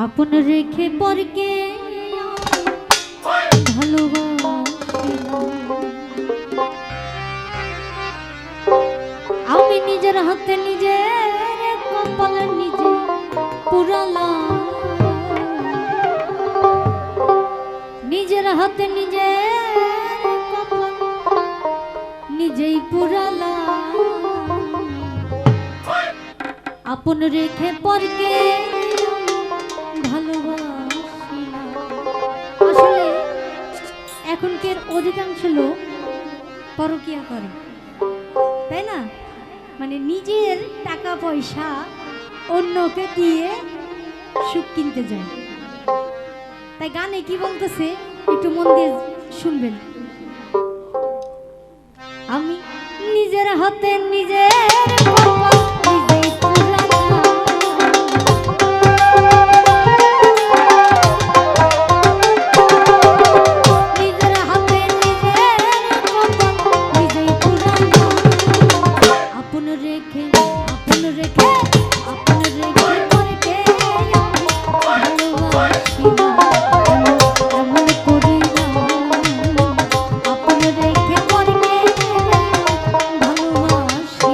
আপন রেখে পরকে ভালোবাসি আমি নিজের হাতে নিজের কপাল নিজে পুরালাম নিজের হাতে নিজের কপাল নিজেই পুরালাম আপন রেখে পরকে ভালোবাসি না। আসলে এখনকার অধিকাংশ লোক পরকিয়া করে, তাই না? মানে নিজের টাকা পয়সা অন্যকে দিয়ে সুখ কিনতে যায়। তাই গানে কি বলতেছে একটু মন দিয়ে শুনবেন। আমি নিজের হাতে নিজের কপাল নিজেই পুরালাম নিজের হাতে নিজের কপাল নিজেই পুরালাম আপন রেখে পরকে ভালোবাসি না এমন করি না আপন রেখে পরকে ভালোবাসি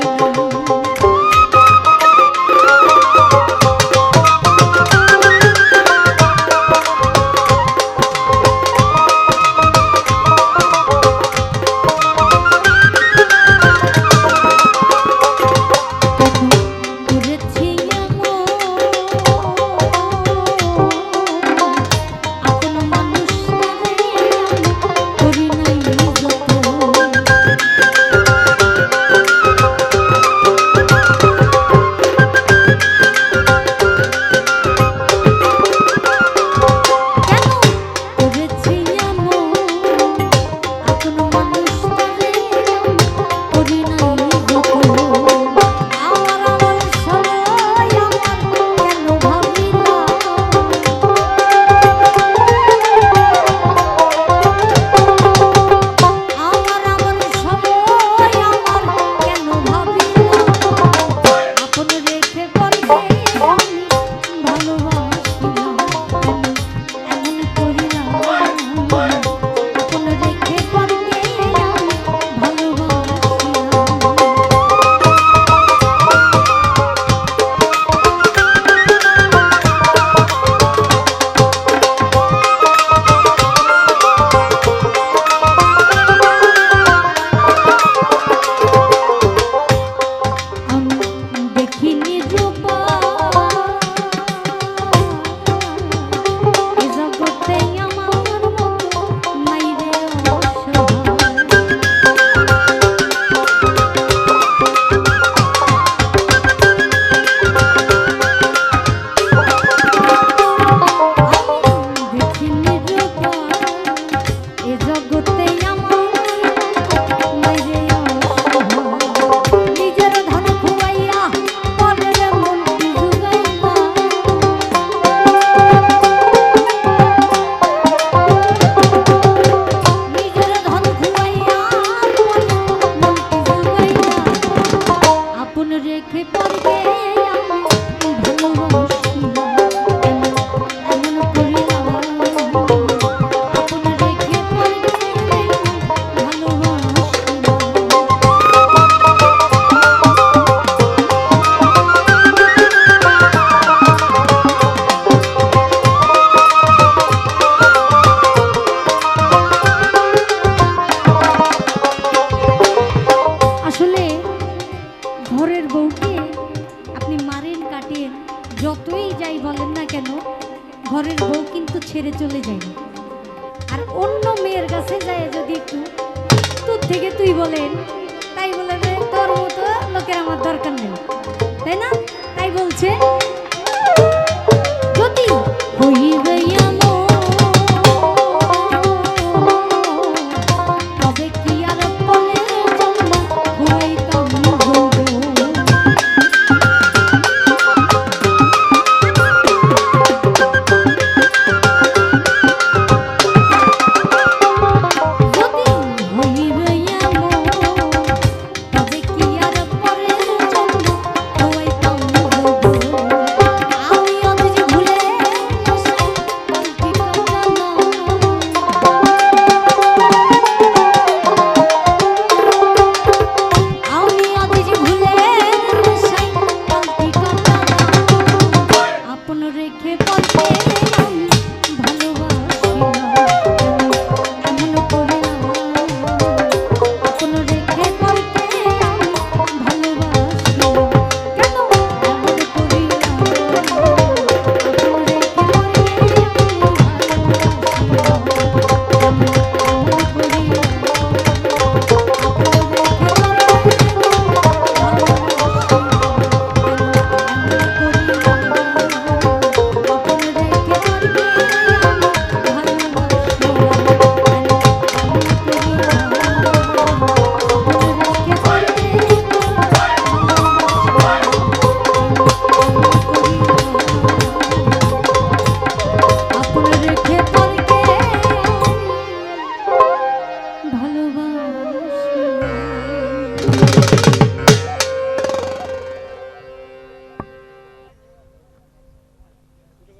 যতই যাই বলেন না কেন ঘরের বউ কিন্তু ছেড়ে চলে যায় না। আর অন্য মেয়ের কাছে যায় যদি একটু তুই থেকে তুই বলেন, তাই বলে তোর মতো লোকের আমার দরকার নেই।